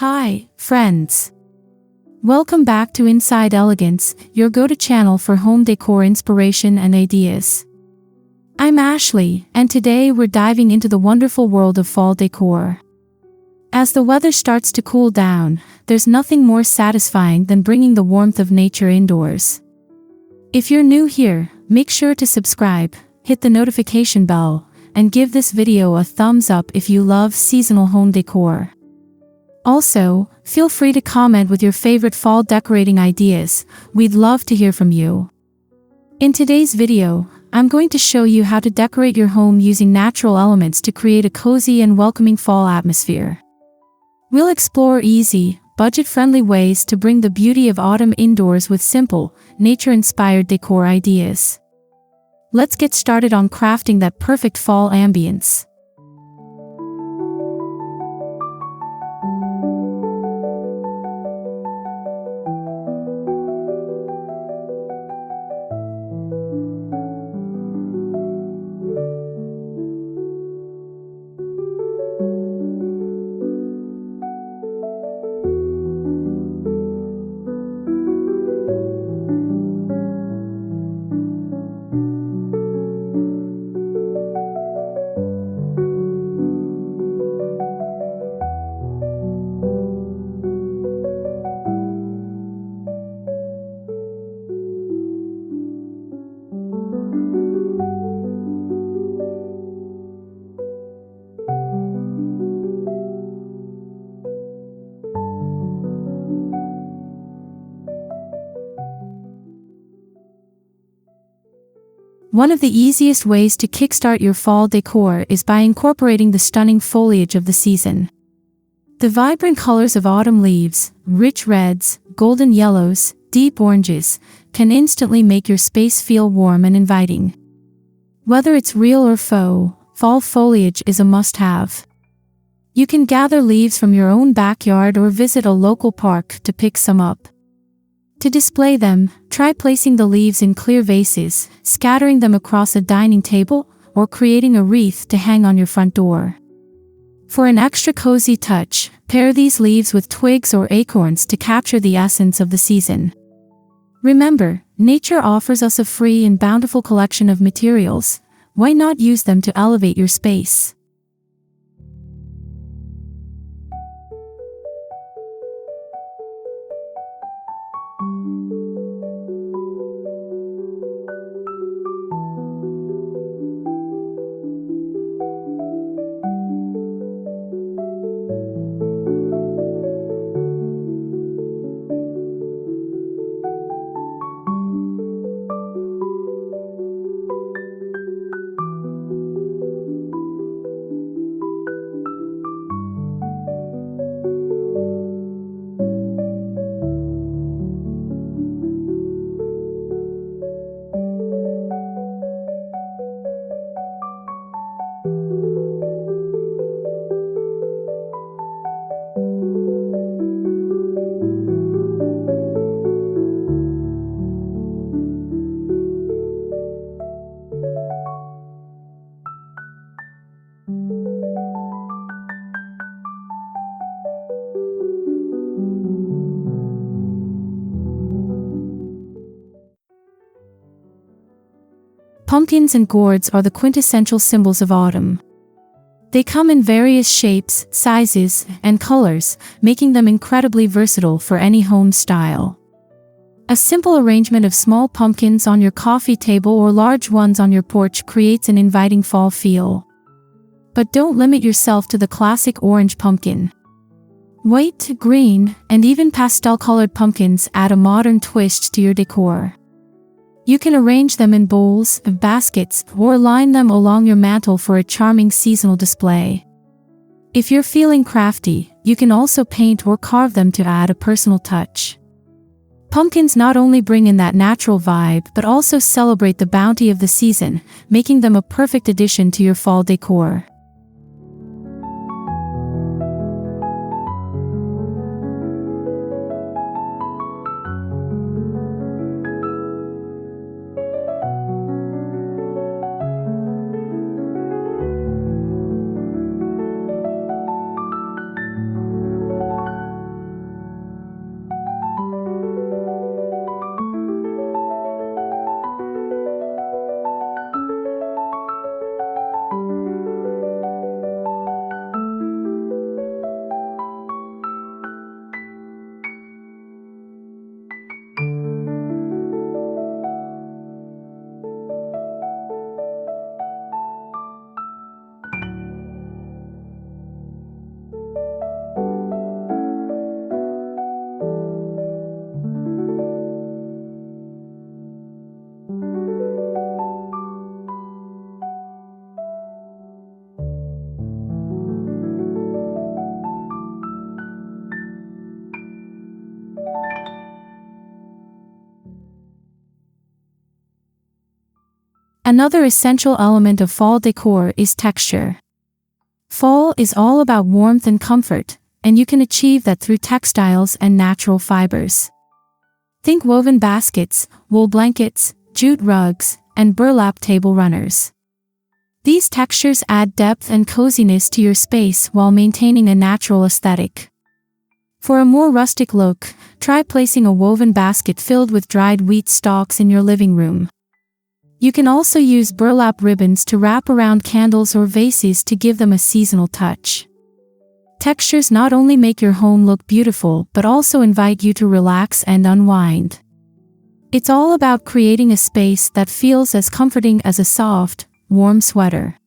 Hi, friends. Welcome back to Inside Elegance, your go-to channel for home decor inspiration and ideas. I'm Ashley, and today we're diving into the wonderful world of fall decor. As the weather starts to cool down, there's nothing more satisfying than bringing the warmth of nature indoors. If you're new here, make sure to subscribe, hit the notification bell, and give this video a thumbs up if you love seasonal home decor. Also, feel free to comment with your favorite fall decorating ideas. We'd love to hear from you. In today's video, I'm going to show you how to decorate your home using natural elements to create a cozy and welcoming fall atmosphere. We'll explore easy, budget-friendly ways to bring the beauty of autumn indoors with simple, nature-inspired decor ideas. Let's get started on crafting that perfect fall ambience. One of the easiest ways to kickstart your fall decor is by incorporating the stunning foliage of the season. The vibrant colors of autumn leaves, rich reds, golden yellows, deep oranges, can instantly make your space feel warm and inviting. Whether it's real or faux, fall foliage is a must-have. You can gather leaves from your own backyard or visit a local park to pick some up. To display them, try placing the leaves in clear vases, scattering them across a dining table, or creating a wreath to hang on your front door. For an extra cozy touch, pair these leaves with twigs or acorns to capture the essence of the season. Remember, nature offers us a free and bountiful collection of materials. Why not use them to elevate your space? Pumpkins and gourds are the quintessential symbols of autumn. They come in various shapes, sizes, and colors, making them incredibly versatile for any home style. A simple arrangement of small pumpkins on your coffee table or large ones on your porch creates an inviting fall feel. But don't limit yourself to the classic orange pumpkin. White, green, and even pastel-colored pumpkins add a modern twist to your decor. You can arrange them in bowls, baskets, or line them along your mantel for a charming seasonal display. If you're feeling crafty, you can also paint or carve them to add a personal touch. Pumpkins not only bring in that natural vibe but also celebrate the bounty of the season, making them a perfect addition to your fall decor. Another essential element of fall decor is texture. Fall is all about warmth and comfort, and you can achieve that through textiles and natural fibers. Think woven baskets, wool blankets, jute rugs, and burlap table runners. These textures add depth and coziness to your space while maintaining a natural aesthetic. For a more rustic look, try placing a woven basket filled with dried wheat stalks in your living room. You can also use burlap ribbons to wrap around candles or vases to give them a seasonal touch. Textures not only make your home look beautiful but also invite you to relax and unwind. It's all about creating a space that feels as comforting as a soft, warm sweater.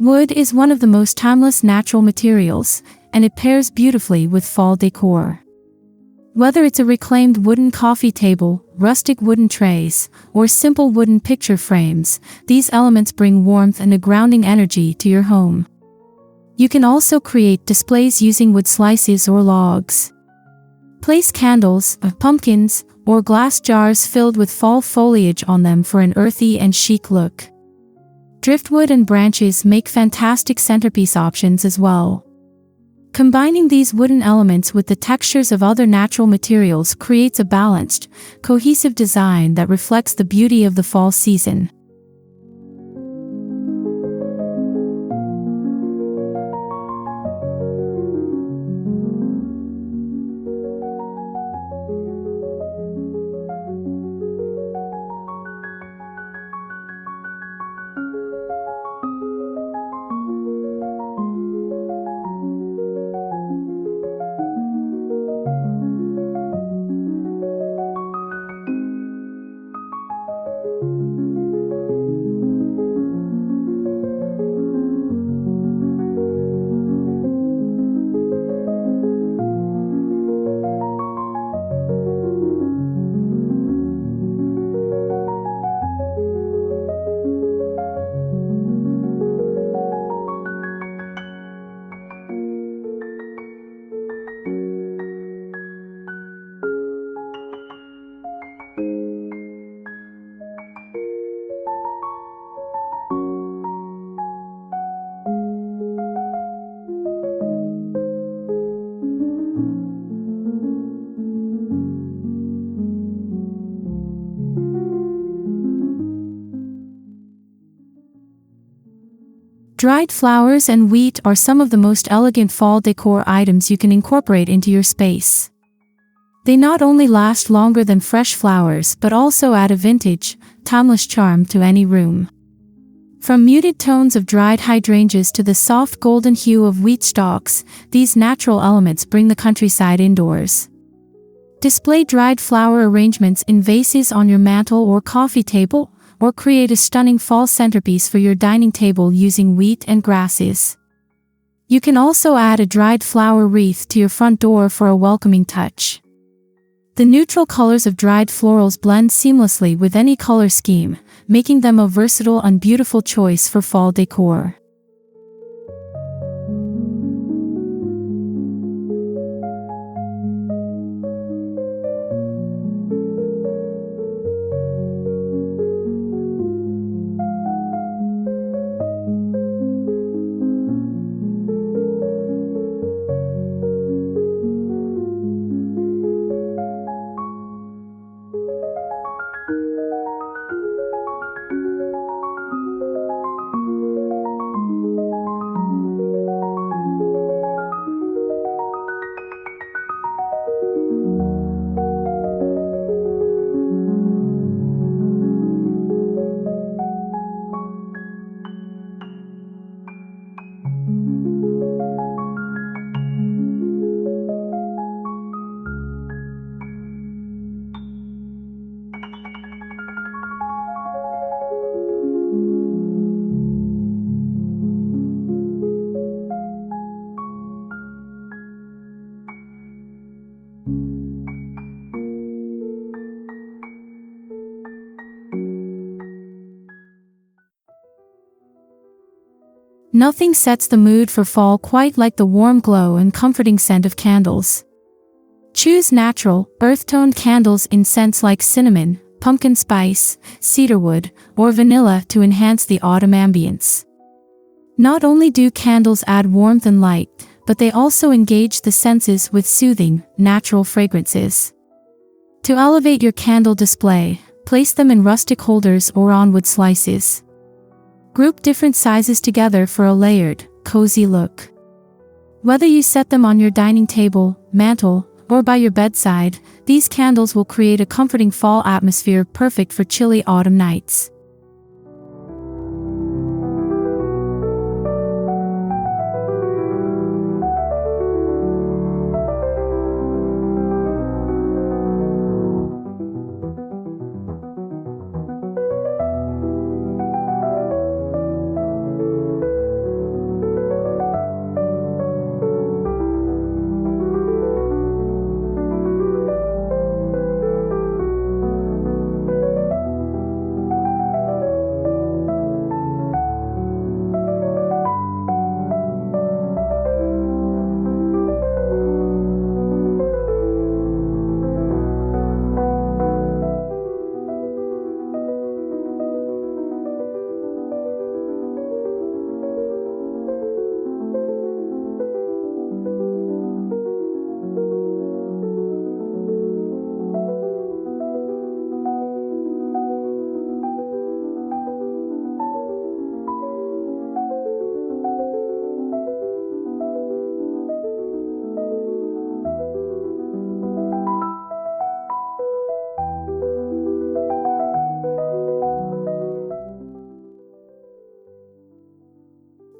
Wood is one of the most timeless natural materials, and it pairs beautifully with fall decor. Whether it's a reclaimed wooden coffee table, rustic wooden trays, or simple wooden picture frames, these elements bring warmth and a grounding energy to your home. You can also create displays using wood slices or logs. Place candles, pumpkins, or glass jars filled with fall foliage on them for an earthy and chic look. Driftwood and branches make fantastic centerpiece options as well. Combining these wooden elements with the textures of other natural materials creates a balanced, cohesive design that reflects the beauty of the fall season. Dried flowers and wheat are some of the most elegant fall decor items you can incorporate into your space. They not only last longer than fresh flowers but also add a vintage, timeless charm to any room. From muted tones of dried hydrangeas to the soft golden hue of wheat stalks, these natural elements bring the countryside indoors. Display dried flower arrangements in vases on your mantel or coffee table, or create a stunning fall centerpiece for your dining table using wheat and grasses. You can also add a dried flower wreath to your front door for a welcoming touch. The neutral colors of dried florals blend seamlessly with any color scheme, making them a versatile and beautiful choice for fall decor. Nothing sets the mood for fall quite like the warm glow and comforting scent of candles. Choose natural, earth-toned candles in scents like cinnamon, pumpkin spice, cedarwood, or vanilla to enhance the autumn ambience. Not only do candles add warmth and light, but they also engage the senses with soothing, natural fragrances. To elevate your candle display, place them in rustic holders or on wood slices. Group different sizes together for a layered, cozy look. Whether you set them on your dining table, mantle, or by your bedside, these candles will create a comforting fall atmosphere perfect for chilly autumn nights.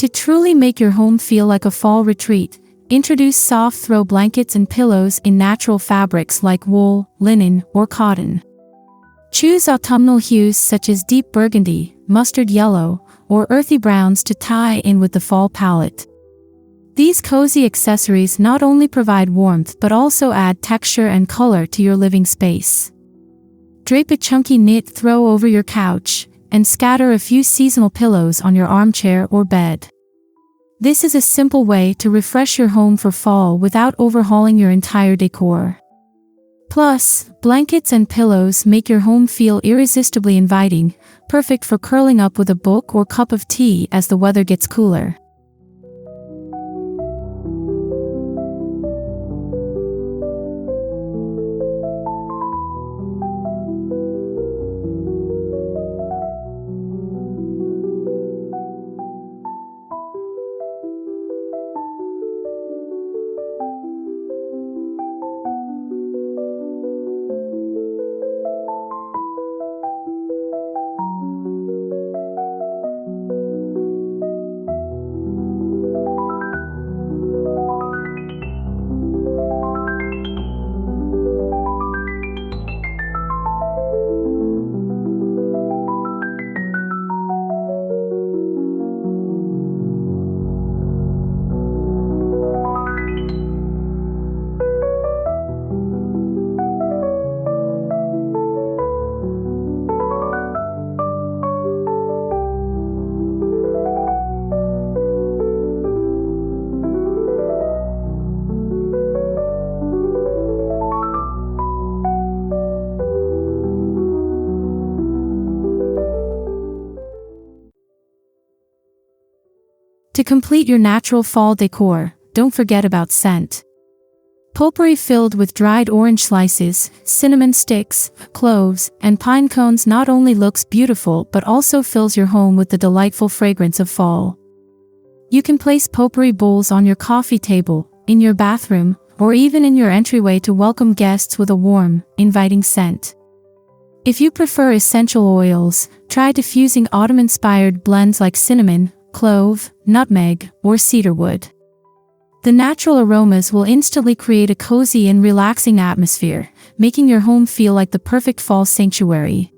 To truly make your home feel like a fall retreat, introduce soft throw blankets and pillows in natural fabrics like wool, linen, or cotton. Choose autumnal hues such as deep burgundy, mustard yellow, or earthy browns to tie in with the fall palette. These cozy accessories not only provide warmth but also add texture and color to your living space. Drape a chunky knit throw over your couch, and scatter a few seasonal pillows on your armchair or bed. This is a simple way to refresh your home for fall without overhauling your entire decor. Plus, blankets and pillows make your home feel irresistibly inviting, perfect for curling up with a book or cup of tea as the weather gets cooler. To complete your natural fall decor, don't forget about scent. Potpourri filled with dried orange slices, cinnamon sticks, cloves, and pine cones not only looks beautiful but also fills your home with the delightful fragrance of fall. You can place potpourri bowls on your coffee table, in your bathroom, or even in your entryway to welcome guests with a warm, inviting scent. If you prefer essential oils, try diffusing autumn-inspired blends like cinnamon, clove, nutmeg, or cedarwood. The natural aromas will instantly create a cozy and relaxing atmosphere, making your home feel like the perfect fall sanctuary.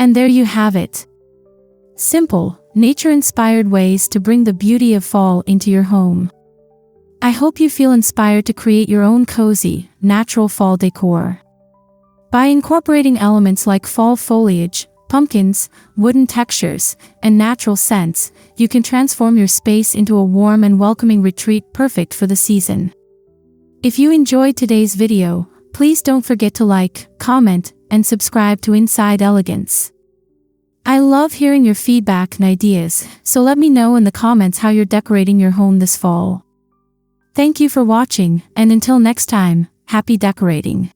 And there you have it. Simple, nature-inspired ways to bring the beauty of fall into your home. I hope you feel inspired to create your own cozy, natural fall decor. By incorporating elements like fall foliage, pumpkins, wooden textures, and natural scents, you can transform your space into a warm and welcoming retreat perfect for the season. If you enjoyed today's video, please don't forget to like, comment, and subscribe to Inside Elegance. I love hearing your feedback and ideas, so let me know in the comments how you're decorating your home this fall. Thank you for watching, and until next time, happy decorating.